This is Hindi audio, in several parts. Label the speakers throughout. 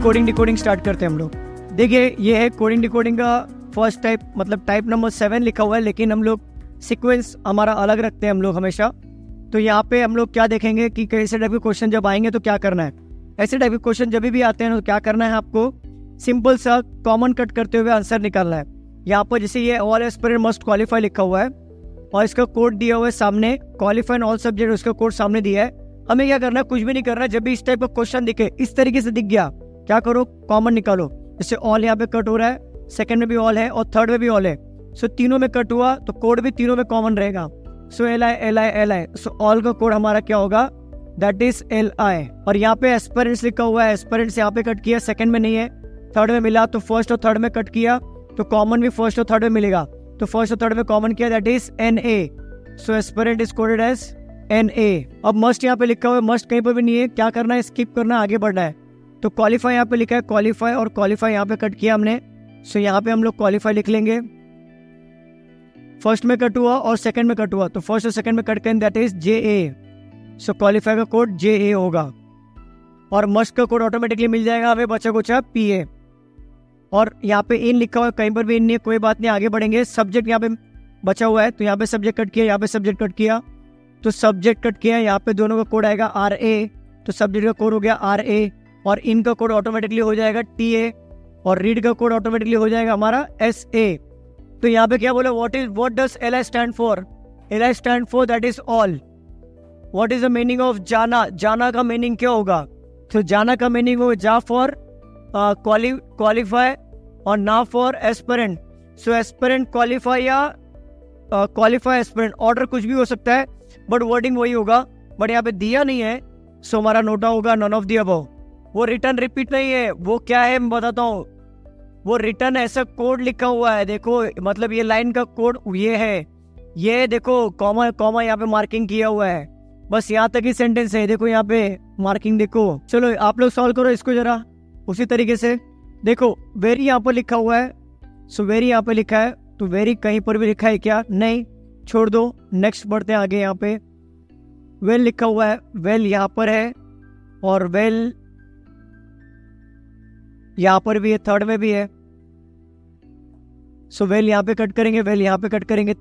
Speaker 1: कोडिंग डिकोडिंग स्टार्ट करते हैं हम लोग। देखिए ये है कोडिंग डिकोडिंग का फर्स्ट टाइप, मतलब टाइप नंबर 7 लिखा हुआ है, लेकिन हम लोग सीक्वेंस हमारा अलग रखते हैं हम लोग हमेशा। तो यहाँ पे हम लोग क्या देखेंगे कि कैसे टाइप के क्वेश्चन जब आएंगे तो क्या करना है। ऐसे टाइप के क्वेश्चन जब भी आते हैं तो क्या करना है, आपको सिंपल सा कॉमन कट करते हुए आंसर निकालना है। यहाँ पर जैसे ये ऑल एस्पिरेंट मस्ट क्वालिफाई लिखा हुआ है और इसका कोड दिया हुआ है सामने, क्वालिफाई इन ऑल सब्जेक्ट उसका कोड सामने दिया है। हमें क्या करना है, कुछ भी नहीं करना है। जब भी इस टाइप का क्वेश्चन दिखे, इस तरीके से दिख गया, क्या करो, कॉमन निकालो। जैसे ऑल यहाँ पे कट हो रहा है, सेकंड में भी ऑल है और थर्ड में भी ऑल है, सो तीनों में कट हुआ तो कोड भी तीनों में कॉमन रहेगा। सो LI, सो ऑल का कोड हमारा क्या होगा, दैट इज LI। और यहाँ पे एस्पिरेंट्स लिखा हुआ है, एस्पिरेंट्स यहाँ पे कट किया, सेकंड में नहीं है, थर्ड में मिला तो फर्स्ट और थर्ड में कट किया तो कॉमन भी फर्स्ट और थर्ड में मिलेगा, तो फर्स्ट और थर्ड में कॉमन किया, that is NA। So aspirant is coded as NA। अब मस्ट यहाँ पे लिखा हुआ है, मस्ट कहीं पर भी नहीं है, क्या करना है, स्किप करना, आगे बढ़ना है। तो क्वालिफाई यहाँ पे लिखा है, क्वालिफाई और क्वालिफाई यहाँ पे कट किया हमने, सो यहाँ पे हम लोग क्वालिफाई लिख लेंगे। फर्स्ट में कट हुआ और सेकंड में कट हुआ तो फर्स्ट और सेकंड में कट करें, that is JA। So qualify का कोड JA होगा और मस्ट का कोड ऑटोमेटिकली मिल जाएगा हमें, बचा कुचा PA। और यहाँ पे इन लिखा हुआ है, कहीं पर भी इन नहीं है, कोई बात नहीं, आगे बढ़ेंगे। सब्जेक्ट यहाँ पे बचा हुआ है तो यहाँ पे सब्जेक्ट कट किया, यहाँ पे सब्जेक्ट कट किया तो सब्जेक्ट कट किया, यहाँ पे दोनों का कोड आएगा RA, तो सब्जेक्ट का कोड हो गया RA और इनका कोड ऑटोमेटिकली हो जाएगा TA और रीड का कोड ऑटोमेटिकली हो जाएगा हमारा SA। तो यहाँ पे क्या बोले, what does LI stand for, LI stand for that is all. What is the meaning of जाना, जाना का मीनिंग क्या होगा, तो जाना का मीनिंग होगा जा फॉर क्वालिफाई और ना for aspirant. So aspirant qualify या क्वालिफाई एस्पिरेंट, ऑर्डर कुछ भी हो सकता है बट वर्डिंग वही होगा, बट यहाँ पे दिया नहीं है, सो हमारा नोटा होगा नन ऑफ द अबव। वो रिटर्न रिपीट नहीं है, वो क्या है मैं बताता हूँ, वो रिटर्न ऐसा कोड लिखा हुआ है, देखो मतलब ये लाइन का कोड ये है, ये देखो कॉमा कॉमा यहाँ पे मार्किंग किया हुआ है, बस यहाँ तक ही सेंटेंस है, देखो यहाँ पे मार्किंग देखो। चलो आप लोग सॉल्व करो इसको जरा उसी तरीके से। देखो वेरी यहाँ पर लिखा हुआ है, सो वेरी यहाँ पे लिखा है, तो वेरी कहीं पर भी लिखा है क्या, नहीं, छोड़ दो, नेक्स्ट बढ़ते हैं आगे। यहाँ पे वेल लिखा हुआ है, वेल यहाँ पर है और वेल यहाँ पर भी है, थर्ड में भी है, सो वेल यहाँ पे कट करेंगे, वेल यहाँ पे कट करेंगे,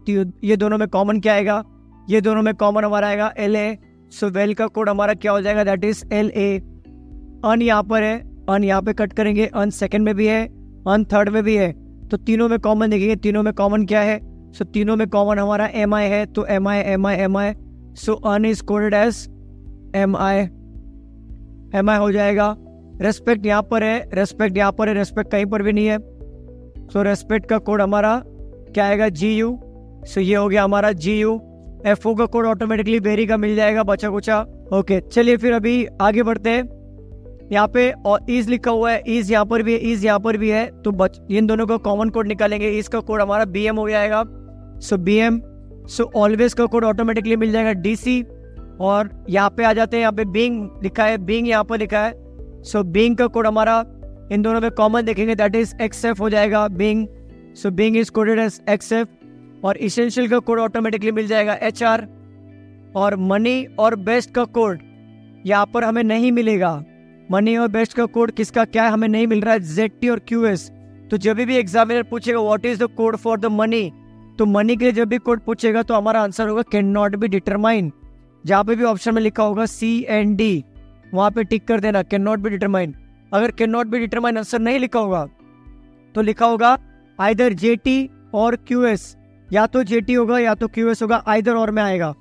Speaker 1: ये दोनों में कॉमन क्या आएगा, ये दोनों में कॉमन हमारा आएगा LA। सो वेल का कोड हमारा क्या हो जाएगा, दैट इज LA। अन यहाँ पर है, अन यहाँ पे कट करेंगे, अन सेकंड में भी है, अन थर्ड में भी है, तो तीनों में कॉमन देखेंगे, तीनों में कॉमन क्या है, सो तीनों में कॉमन हमारा MI है, तो MI। So un is coded as MI हो जाएगा। रेस्पेक्ट यहाँ पर है, रेस्पेक्ट यहाँ पर है, रेस्पेक्ट कहीं पर भी नहीं है, सो रेस्पेक्ट का कोड हमारा क्या आएगा, GU। सो ये हो गया हमारा GU। FO का कोड ऑटोमेटिकली वेरी का मिल जाएगा, बचा कुचा। ओके चलिए फिर अभी आगे बढ़ते हैं। यहाँ पे और ईज लिखा हुआ है, ईज यहाँ पर भी है, ईज यहाँ पर भी है, तो इन दोनों का कॉमन कोड निकालेंगे, ईज का कोड हमारा BM हो जाएगा, सो BM। सो ऑलवेज का कोड ऑटोमेटिकली मिल जाएगा DC। और यहाँ पे आ जाते हैं, यहाँ पे बीइंग लिखा है, बीइंग यहाँ पर लिखा है, सो बीइंग का कोड हमारा इन दोनों में कॉमन देखेंगे, दैट इज XF हो जाएगा being. So being is coded as XF। और इसेंशियल का कोड ऑटोमेटिकली मिल जाएगा HR। और मनी और बेस्ट का कोड यहाँ पर हमें नहीं मिलेगा, मनी और बेस्ट का कोड किसका क्या है हमें नहीं मिल रहा है, ZT और QS। तो जब भी एग्जामिनर पूछेगा what is the code for the money, तो मनी के लिए जब भी कोड पूछेगा तो हमारा आंसर होगा कैन नॉट बी डिटरमाइन। जहाँ पे भी ऑप्शन में लिखा होगा C&D, वहाँ पे टिक कर देना कैन नॉट बी डिटरमाइन। अगर can not be determine answer नहीं लिखा होगा तो लिखा होगा आइदर JT और QS, या तो JT होगा या तो QS होगा, आइदर और में आएगा।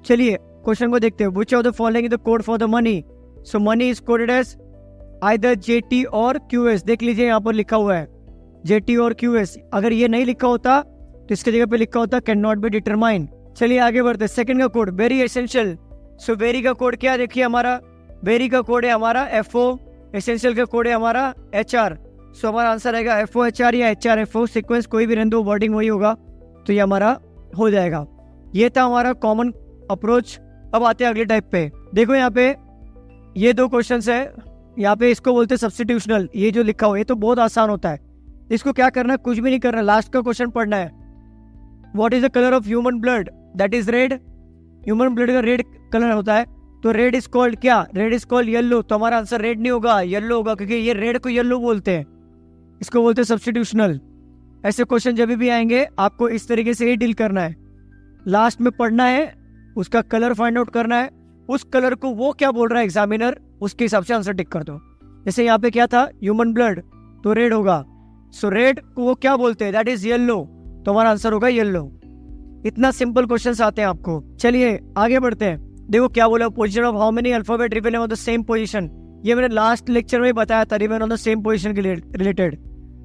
Speaker 1: चलिए क्वेश्चन को देखते हैं, which of the following is the code for the money. So money is coded as either JT और QS। देख लीजिए यहाँ पर लिखा हुआ है JT और QS, अगर ये नहीं लिखा होता तो इसकी जगह पे लिखा होता कैन नॉट बी डिटरमाइन। चलिए आगे बढ़ते, सेकंड का code very essential. So very का कोड क्या देखिए हमारा, वेरी का कोड है हमारा FO, एसेंशियल का कोड है हमारा HR। सो हमारा आंसर आएगा FO HR या HR FO, सीक्वेंस कोई भी रहने दो, वर्डिंग वही होगा, तो ये हमारा हो जाएगा। ये था हमारा कॉमन अप्रोच। अब आते हैं अगले टाइप पे। देखो यहाँ पे ये दो क्वेश्चन है, यहाँ पे इसको बोलते हैं सब्स्टिट्यूशनल। ये जो लिखा हुआ है तो बहुत आसान होता है, इसको क्या करना है, कुछ भी नहीं करना, लास्ट का क्वेश्चन पढ़ना है। What is the colour of human blood, that is red. Human blood का रेड कलर होता है, तो रेड इज कॉल्ड क्या, रेड इज कॉल्ड येलो, तो हमारा आंसर रेड नहीं होगा, येलो होगा, क्योंकि ये रेड को येलो बोलते हैं, इसको बोलते हैं सब्स्टिट्यूशनल। ऐसे क्वेश्चन जब भी आएंगे आपको इस तरीके से ही डील करना है। लास्ट में पढ़ना है, उसका कलर फाइंड आउट करना है, उस कलर को वो क्या बोल रहा है एग्जामिनर, उसके हिसाब से आंसर टिक कर दो। जैसे यहाँ पे क्या था, ह्यूमन ब्लड, तो रेड होगा। सो रेड को वो क्या बोलते हैं, दैट इज येलो, तो हमारा आंसर होगा येलो। इतना सिंपल क्वेश्चंस आते हैं आपको। चलिए आगे बढ़ते हैं। देखो क्या बोला, position of how many alphabet remain on the same position, ये मैंने लास्ट लेक्चर में बताया था, remain on the same position के रिलेटेड।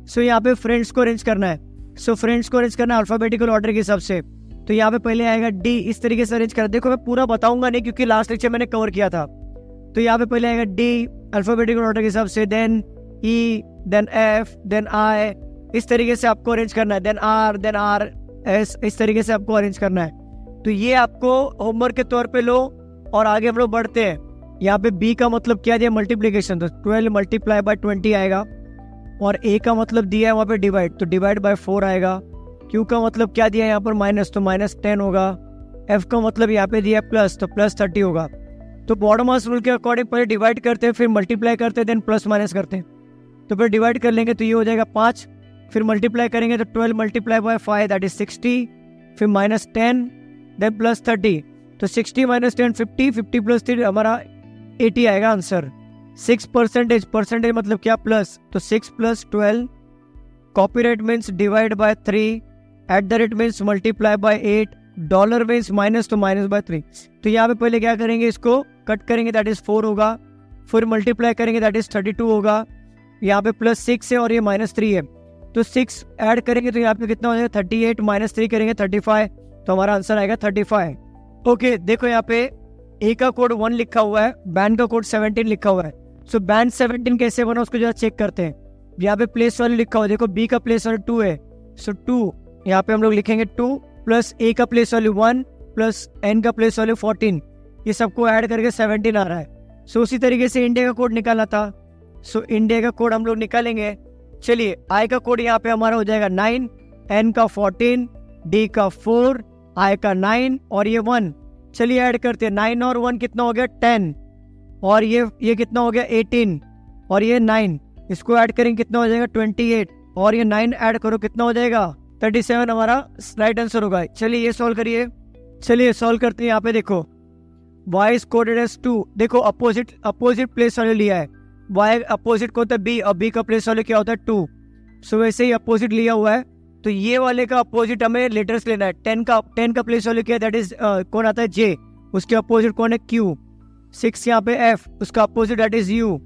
Speaker 1: सो यहाँ पे फ्रेंड्स को अरेंज करना है। सो फ्रेंड्स को अरेंज करना है अल्फाबेटिकल ऑर्डर के हिसाब से। तो यहाँ पे पहले आएगा डी, इस तरीके से अरेंज कर। देखो मैं पूरा बताऊंगा नहीं क्योंकि लास्ट लेक्चर मैंने कवर किया था। तो यहाँ पे पहले आएगा डी अल्फाबेटिकल ऑर्डर के हिसाब से, then E, then F, then I, इस तरीके से आपको अरेंज करना है, देन आर एस, इस तरीके से आपको अरेंज करना है। तो ये आपको होमवर्क के तौर पे लो और आगे हम लोग बढ़ते हैं। यहाँ पे बी का मतलब क्या दिया, मल्टीप्लीकेशन, तो 12 मल्टीप्लाई बाय 20 आएगा। और ए का मतलब दिया है वहाँ पे डिवाइड, तो डिवाइड बाय 4 आएगा। क्यू का मतलब क्या दिया है यहाँ पर माइनस, तो -10 होगा। एफ का मतलब यहाँ पे दिया है प्लस, तो +30 होगा। तो बॉडमास रूल के अकॉर्डिंग पहले डिवाइड करते हैं, फिर मल्टीप्लाई करते हैं, देन प्लस माइनस करते हैं। तो फिर डिवाइड कर लेंगे तो ये हो जाएगा 5, फिर मल्टीप्लाई करेंगे तो 12 मल्टीप्लाई बाय 5 दैट इज 60, फिर -10, देन +30, तो 60 - 10 50, 50 + 3 हमारा 80 आएगा आंसर। 6% परसेंटेज मतलब क्या, प्लस, तो 6 + 12, copyright means divide by 3, @ means multiply by 8, dollar means minus, तो -/3। तो यहाँ पे पहले क्या करेंगे, इसको कट करेंगे दैट इज 4 होगा, फिर मल्टीप्लाई करेंगे दैट इज 32 होगा। यहाँ पे +6 है और ये -3 है, तो 6 ऐड करेंगे तो यहाँ पे कितना हो जाएगा 38, -3 करेंगे 35, तो हमारा आंसर आएगा 35। ओके देखो यहाँ पे ए का कोड 1 लिखा हुआ है, बैंड का कोड 17 लिखा हुआ है। सो बैंड 17 कैसे बना उसको जरा चेक करते हैं। यहाँ पे प्लेस वैल्यू लिखा हुआ है, देखो बी का प्लेस वैल्यू 2 है, सो 2 यहाँ पे हम लोग लिखेंगे 2 प्लस ए का प्लेस वैल्यू 1 प्लस एन का प्लेस वैल्यू 14, ये सबको ऐड करके 17 आ रहा है। सो उसी तरीके से इंडिया का कोड निकालना था, सो इंडिया का कोड हम लोग निकालेंगे। चलिए आई का कोड यहाँ पे हमारा हो जाएगा 9, एन का 14, डी का 4, आई का 9 और ये 1। चलिए ऐड करते हैं, 9 और 1 कितना हो गया 10, और ये कितना हो गया 18, और ये 9, इसको ऐड करेंगे कितना हो जाएगा 28, और ये 9 ऐड करो कितना हो जाएगा 37, हमारा राइट आंसर होगा। चलिए ये सॉल्व करिए। चलिए सॉल्व करते हैं। यहाँ पे देखो y इज कोडेड एज 2, देखो अपोजिट प्लेस वैल्यू लिया है, y अपोजिट को होता है b, और b का प्लेस वैल्यू क्या होता है 2। सो वैसे ही अपोजिट लिया हुआ है, तो ये वाले का अपोजिट हमें लेटर्स लेना है। 10 का प्लेस वैल्यू क्या है, दैट इज कौन आता है j, उसके अपोजिट कौन है q। 6 यहाँ पे f, उसका अपोजिट दैट इज u,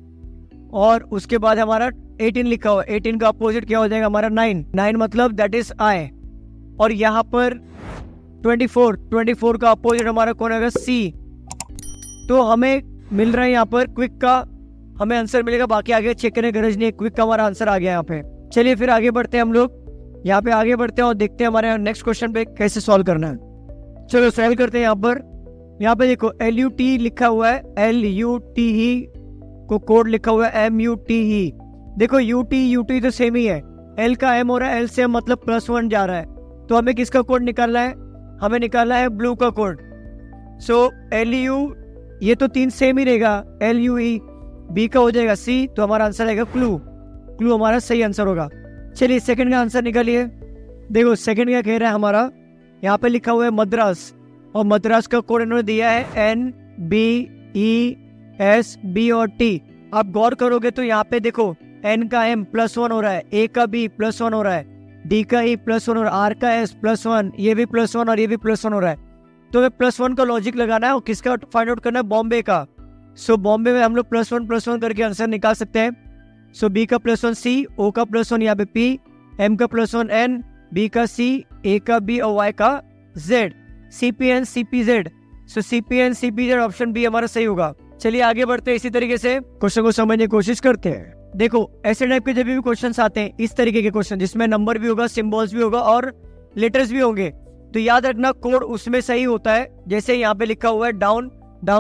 Speaker 1: और उसके बाद हमारा 18 लिखा हुआ है, 18 का अपोजिट क्या हो जाएगा हमारा 9 मतलब दैट इज i। और यहाँ पर 24 का अपोजिट हमारा कौन होगा c। तो हमें मिल रहा है यहाँ पर क्विक का हमें आंसर मिलेगा, बाकी आगे चेक करने की गरज नहीं है, क्विक का हमारा आंसर आ गया यहाँ पे। चलिए फिर आगे बढ़ते हैं, हम लोग यहाँ पे आगे बढ़ते हैं और देखते हैं हमारे नेक्स्ट क्वेश्चन पे कैसे सॉल्व करना है। चलो सॉल्व करते हैं। यहाँ पे देखो LUT लिखा हुआ है, LUTE को कोड लिखा हुआ है MUTE। देखो UT तो सेम ही है, L का M हो रहा है, L से मतलब +1 जा रहा है, तो हमें किसका कोड निकालना है, हमें निकालना है ब्लू का कोड। सो LU ये तो 3 सेम ही रहेगा, LUE, B का हो जाएगा C, तो हमारा आंसर आएगा क्लू हमारा सही आंसर होगा। चलिए सेकंड का आंसर निकालिए। देखो सेकंड क्या कह रहा है हमारा, यहाँ पे लिखा हुआ है मद्रास, और मद्रास का कोड इन्होंने दिया है NBESB और T। आप गौर करोगे तो यहाँ पे देखो N का M +1 हो रहा है, A का B +1 हो रहा है, D का E +1 और R का S +1, ये भी +1 और ये भी +1 हो रहा है। तो हमें +1 का लॉजिक लगाना है और किसका फाइंड आउट करना है, बॉम्बे का। सो बॉम्बे में हम लोग +1 करके आंसर निकाल सकते हैं। सो B का +1 C, O का +1 यहाँ पे P, M का +1 N, B का C, A का B और Y का Z, CPN CPZ। सो CPN CPZ ऑप्शन B हमारा सही होगा। चलिए आगे बढ़ते हैं, इसी तरीके से क्वेश्चन को समझने की कोशिश करते हैं। देखो ऐसे टाइप के जब भी क्वेश्चन आते हैं, इस तरीके के क्वेश्चन जिसमें नंबर भी होगा, सिंबल्स भी होगा और लेटर्स भी होंगे, तो याद रखना कोड उसमें सही होता है। जैसे यहाँ पे लिखा हुआ है डाउन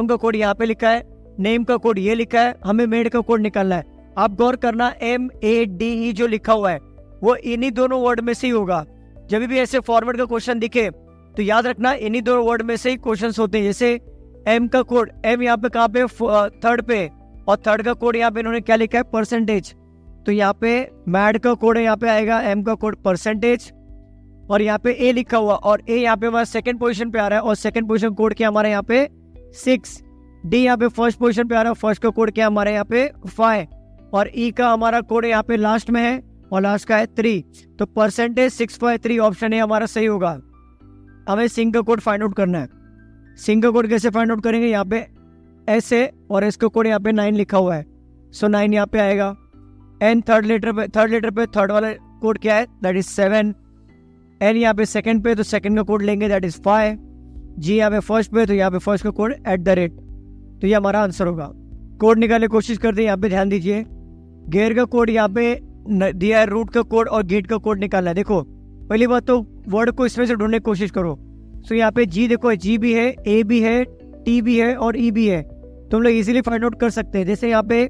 Speaker 1: का कोड यहाँ पे लिखा है, नेम का कोड ये लिखा है, हमें मेड का कोड निकालना है। आप गौर करना MADE जो लिखा हुआ है वो इन्हीं दोनों वर्ड में से ही होगा। जब भी ऐसे फॉरवर्ड का क्वेश्चन दिखे तो याद रखना इन्हीं दोनों वर्ड में से ही क्वेश्चन होते हैं। जैसे एम का कोड, एम यहाँ पे कहाँ पे, थर्ड पे, और थर्ड का कोड यहाँ पे इन्होंने क्या लिखा है, परसेंटेज। तो यहाँ पे मैड का कोड है, यहाँ पे आएगा एम का कोड परसेंटेज, और यहाँ पे ए लिखा हुआ, और ए यहाँ पे हमारा सेकंड पोजीशन पे आ रहा है, और सेकंड पोजीशन कोड क्या हमारे यहाँ पे 6। डी यहाँ पे फर्स्ट पोजीशन पे आ रहा है, फर्स्ट का कोड क्या हमारे यहाँ पे 5, और ई का हमारा कोड यहाँ पे लास्ट में है, और लास्ट का है 3। तो परसेंटेज 653 ऑप्शन ए हमारा सही होगा। हमें सिंक का कोड फाइंड आउट करना है। सिंक का कोड कैसे फाइंड आउट करेंगे, यहाँ पे ऐसे, और इसका कोड यहाँ पे 9 लिखा हुआ है, सो 9 यहाँ पे आएगा। एन थर्ड लेटर पे, थर्ड वाला कोड क्या है, दैट इज 7। एन यहाँ पे सेकंड पे, तो सेकंड का कोड लेंगे, दैट इज 5। जी यहाँ पे फर्स्ट पे, तो यहाँ पे फर्स्ट का कोड @। तो ये हमारा आंसर होगा। कोड निकालने की कोशिश करते हैं, यहाँ पे ध्यान दीजिए। गेयर का कोड यहाँ पे दिया है, रूट का कोड और गेट का कोड निकालना है। देखो पहली बात तो वर्ड को इसमें से ढूंढने की कोशिश करो। सो यहाँ पे जी देखो, जी भी है, ए भी है, टी भी है और ई भी है, तुम लोग इजीली फाइंड आउट कर सकते हैं। जैसे यहाँ पे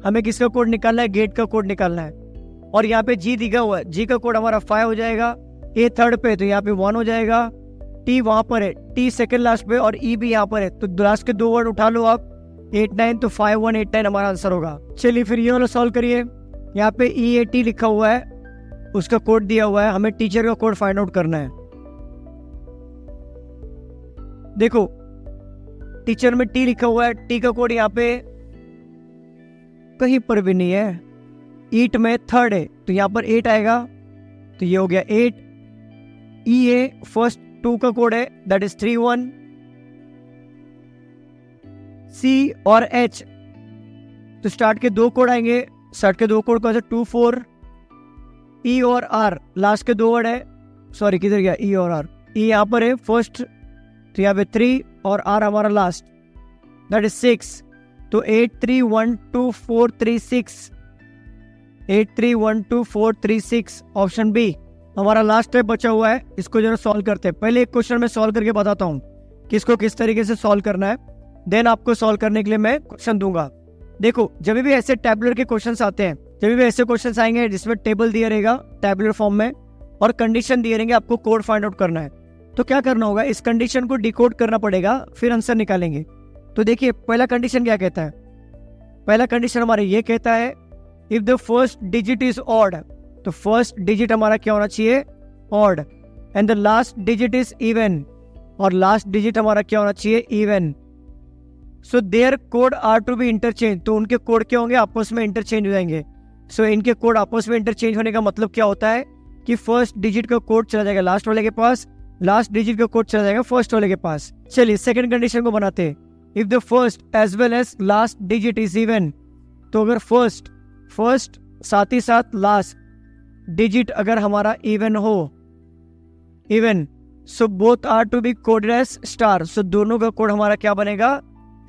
Speaker 1: हमें किसका कोड निकालना है, गेट का कोड निकालना है, और यहाँ पे जी दिखा हुआ है, जी का कोड हमारा 5 हो जाएगा। ए थर्ड पे, तो यहाँ पे 1 हो जाएगा। टी वहां पर है, टी सेकंड लास्ट पे, और ई भी यहाँ पर है, तो लास्ट के 2 वर्ड उठा लो आप, 8 9, तो 5 1 8 9 हमारा आंसर होगा। चलिए फिर ये वाला सॉल्व करिए। यहाँ पे EAT लिखा हुआ है, उसका कोड दिया हुआ है, हमें टीचर का कोड फाइंड आउट करना है। देखो टीचर में टी लिखा हुआ है, टी का कोड यहाँ पे कहीं पर भी नहीं है। ईट में थर्ड है, तो यहाँ पर 8 आएगा, तो ये हो गया 8। EA फर्स्ट 2 का कोड है, दैट इज 3 1। C और H, तो स्टार्ट के 2 कोड आएंगे, स्टार्ट के 2 कोड कौन से, 2 4। E और R लास्ट के 2 वर्ड है, सॉरी किधर गया, E और R, E यहाँ पर है फर्स्ट, तो यहाँ पे 3 और R हमारा लास्ट, दैट इज 6। तो 8 3 1 2 4 3 6, 8 3 1 2 4 3 6 ऑप्शन बी हमारा लास्ट स्टेप बचा हुआ है। इसको जरा सॉल्व करते हैं। पहले एक क्वेश्चन में सॉल्व करके बताता हूँ कि इसको किस तरीके से सॉल्व करना है, देन आपको सॉल्व करने के लिए मैं क्वेश्चन दूंगा। देखो जब भी ऐसे टैबुलर के क्वेश्चन आते हैं, जब भी ऐसे क्वेश्चन आएंगे जिसमें टेबल दिया रहेगा टैबुलर फॉर्म में और कंडीशन दिए रहेंगे, आपको कोड फाइंड आउट करना है, तो क्या करना होगा, इस कंडीशन को डिकोड करना पड़ेगा, फिर आंसर निकालेंगे। तो देखिए पहला कंडीशन क्या कहता है, पहला कंडीशन हमारा ये कहता है if the first digit is odd, तो फर्स्ट डिजिट हमारा क्या होना चाहिए, odd, and the last digit is even, और लास्ट डिजिट हमारा क्या होना चाहिए, even. So there code are to be interchange, तो उनके कोड क्या होंगे, आपस में इंटरचेंज हो जाएंगे। सो इनके कोड आपस में इंटरचेंज होने का मतलब क्या होता है कि फर्स्ट डिजिट का कोड चला जाएगा लास्ट वाले के पास, लास्ट डिजिट का कोड चला जाएगा फर्स्ट वाले के पास। चलिए सेकंड कंडीशन को बनाते हैं। If the first as well as last digit is even, तो अगर फर्स्ट साथ ही साथ लास्ट डिजिट अगर हमारा इवन हो, even, so both are to be coded as star, so दोनों का कोड हमारा क्या बनेगा,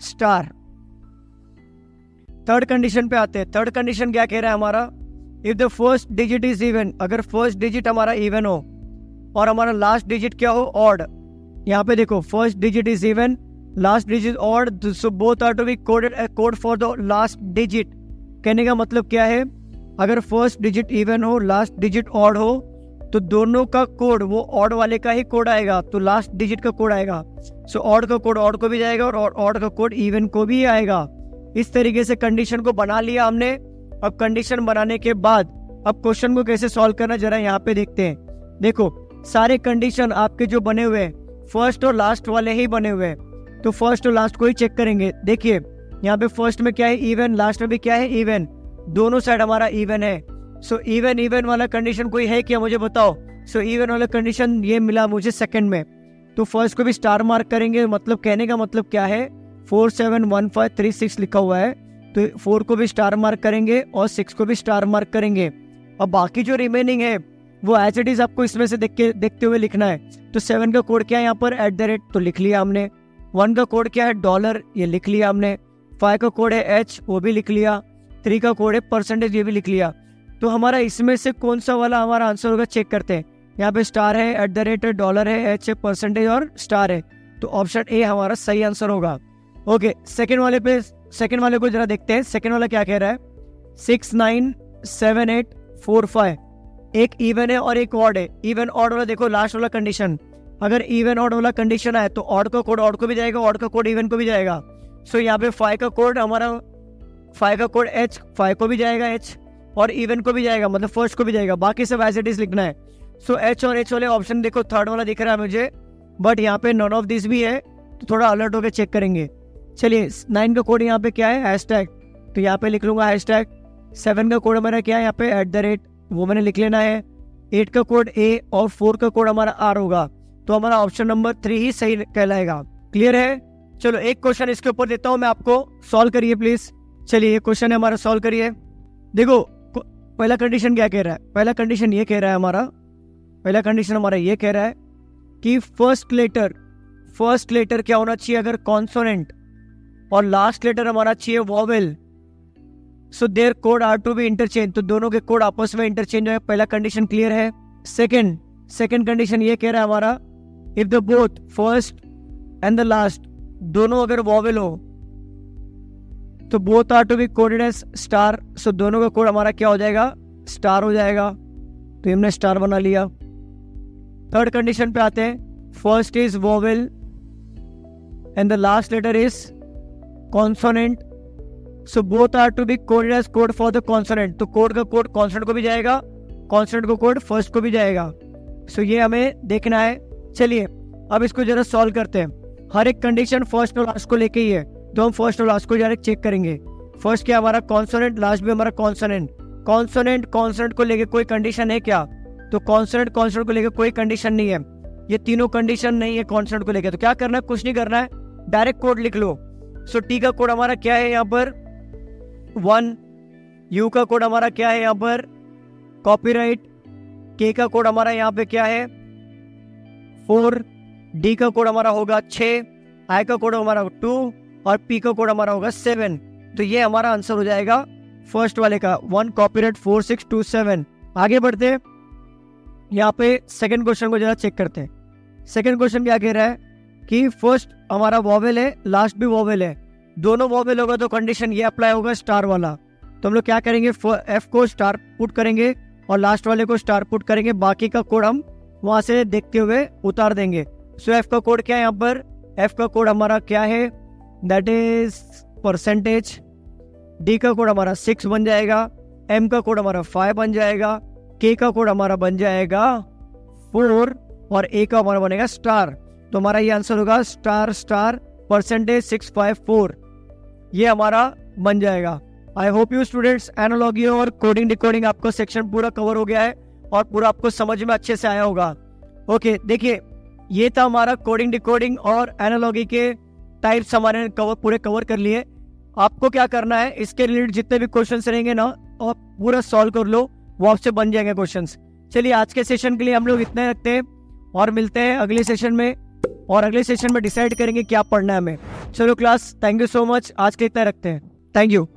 Speaker 1: स्टार। थर्ड कंडीशन पे आते हैं। थर्ड कंडीशन क्या कह रहा है हमारा, if the first digit is even, अगर फर्स्ट डिजिट हमारा इवन हो और हमारा लास्ट डिजिट क्या हो, ऑड। यहाँ पे देखो first digit is even, last digit odd, so both are to be coded code for the last digit. कहने का मतलब क्या है, अगर फर्स्ट डिजिट इवन हो, लास्ट डिजिट ऑड हो, तो दोनों का कोड वो ऑड वाले का ही कोड आएगा, तो लास्ट डिजिट का कोड आएगा। सो ऑड का कोड ऑड को भी जाएगा और ऑड का कोड इवन को भी आएगा। इस तरीके से कंडीशन को बना लिया हमने। अब कंडीशन बनाने के बाद अब क्वेश्चन को कैसे सॉल्व करना जरा यहाँ पे देखते हैं। देखो सारे कंडीशन आपके जो बने हुए हैं फर्स्ट और लास्ट वाले ही बने हुए हैं, तो फर्स्ट और लास्ट को ही चेक करेंगे। देखिए यहाँ पे फर्स्ट में क्या है, इवन, लास्ट में भी क्या है, इवन, दोनों साइड हमारा इवन है। सो इवन वाला कंडीशन कोई है क्या, मुझे बताओ। सो इवन वाला कंडीशन ये मिला मुझे सेकंड में, तो फर्स्ट को भी स्टार मार्क करेंगे। मतलब कहने का मतलब क्या है, 4 7 1 5 3 6 लिखा हुआ है, तो 4 को भी स्टार मार्क करेंगे और 6 को भी स्टार मार्क करेंगे। और बाकी जो रिमेनिंग है वो एज इट इज आपको इसमें से देखते हुए लिखना है। तो 7 का कोड क्या है यहाँ पर, @ तो लिख लिया हमने। 1 का कोड क्या है, $, ये लिख लिया हमने। 5 का कोड है H, वो भी लिख लिया। 3 का कोड है %, ये भी लिख लिया। तो हमारा इसमें से कौन सा वाला हमारा आंसर होगा चेक करते हैं। यहाँ पे स्टार है, @ है, $है, H है, % और स्टार है, तो ऑप्शन ए हमारा सही आंसर होगा। ओके सेकंड वाले को जरा देखते हैं। सेकंड वाला क्या कह रहा है, 6 9 7 8 4 5, एक इवन है और एक ऑड है। इवन ऑड वाला देखो लास्ट वाला कंडीशन, अगर इवन ऑड वाला कंडीशन आए तो ऑड का कोड ऑड को भी जाएगा, ऑड का कोड इवन को भी जाएगा। सो यहाँ पे 5 का कोड हमारा 5 का कोड H 5 को भी जाएगा H और इवन को भी जाएगा, मतलब फर्स्ट को भी जाएगा। बाकी सब एज इट इज लिखना है। सो H और H वाले ऑप्शन देखो, थर्ड वाला दिख रहा है मुझे, बट यहाँ पे नॉन ऑफ दिस भी है, तो थोड़ा अलर्ट होकर चेक करेंगे। चलिए 9 का कोड यहाँ पे क्या है, हैशटैग, तो यहाँ पे लिख लूंगा हैशटैग। 7 का कोड हमारा क्या है यहाँ पे @ वो मैंने लिख लेना है। 8 का कोड A और 4 का कोड हमारा R होगा, तो हमारा ऑप्शन नंबर 3 ही सही कहलाएगा। क्लियर है? चलो एक क्वेश्चन इसके ऊपर देता हूँ मैं आपको, सॉल्व करिए प्लीज। चलिए ये क्वेश्चन है हमारा, सॉल्व करिए। देखो पहला कंडीशन क्या कह रहा है, पहला कंडीशन ये कह रहा है हमारा, पहला कंडीशन हमारा ये कह रहा है कि फर्स्ट लेटर क्या होना चाहिए, अगर कॉन्सोनेंट और लास्ट लेटर हमारा चाहिए vowel, so there code are to be interchange, तो दोनों के कोड आपस में इंटरचेंज है। पहला कंडीशन क्लियर है। सेकंड कंडीशन ये कह रहा है हमारा, if the both first and the last दोनों अगर वॉवेल हो तो both are to be coded as star, so दोनों का कोड हमारा क्या हो जाएगा, स्टार हो जाएगा, तो हमने स्टार बना लिया। थर्ड कंडीशन पे आते हैं, first is vowel and the last letter is consonant, so both are to be coded as code for the consonant, तो कोड का कोड कॉन्सोनेंट को भी जाएगा, कॉन्सोनेंट को कोड फर्स्ट को भी जाएगा। सो ये हमें देखना है। चलिए अब इसको जरा सॉल्व करते हैं। हर एक कंडीशन फर्स्ट और लास्ट को लेके ही है, तो हम फर्स्ट और लास्ट को डायरेक्ट चेक करेंगे। फर्स्ट क्या हमारा कॉन्सोनेंट, लास्ट भी हमारा कॉन्सोनेंट। कॉन्सोनेंट को लेके कोई कंडीशन है क्या, तो कॉन्सोनेंट को लेके कोई कंडीशन नहीं है। ये तीनों कंडीशन नहीं है कॉन्सोनेंट को लेके, तो क्या करना है, कुछ नहीं करना है, डायरेक्ट कोड लिख लो। सो टी का कोड हमारा क्या है यहाँ पर 1, यू का कोड हमारा क्या है यहाँ पर कॉपीराइट, के का कोड हमारा यहाँ पे क्या है 4, डी का कोड हमारा होगा 6, आई का कोड हमारा 2 और पी का कोड हमारा होगा 7। तो ये हमारा आंसर हो जाएगा फर्स्ट वाले का 1 कॉपीराइट 4 6 2 7। आगे बढ़ते हैं, यहाँ पे सेकंड क्वेश्चन को जरा चेक करते हैं। सेकंड क्वेश्चन क्या कह रहा है कि फर्स्ट हमारा वॉवेल है, लास्ट भी वॉवेल है, दोनों वॉवेल होगा तो कंडीशन ये अप्लाई होगा स्टार वाला। तो हम लोग क्या करेंगे, एफ को स्टार पुट करेंगे और लास्ट वाले को स्टार पुट करेंगे, बाकी का कोड हम वहां से देखते हुए उतार देंगे। सो एफ का कोड क्या है यहाँ पर, एफ का कोड हमारा क्या है, दैट इज %। डी का कोड हमारा 6 बन जाएगा, एम का कोड हमारा 5 बन जाएगा, के का कोड हमारा बन जाएगा 4 और ए का हमारा बनेगा स्टार। तो हमारा ये आंसर होगा स्टार %654, ये हमारा बन जाएगा। I hope you students analogy और कोडिंग डिकोडिंग आपको सेक्शन पूरा कवर हो गया है और पूरा आपको समझ में अच्छे से आया होगा। ओके देखिए ये था हमारा कोडिंग डिकोडिंग और एनालॉजी के टाइप्स हमारे पूरे कवर कर लिए। आपको क्या करना है, इसके रिलेटेड जितने भी क्वेश्चंस रहेंगे ना और पूरा सॉल्व कर लो, वो आपसे बन जाएंगे क्वेश्चंस। चलिए आज के सेशन के लिए हम लोग इतना रखते हैं और मिलते हैं अगले सेशन में, और अगले सेशन में डिसाइड करेंगे क्या पढ़ना है हमें। चलो class, thank you so much, आज के इतना रखते हैं, थैंक यू।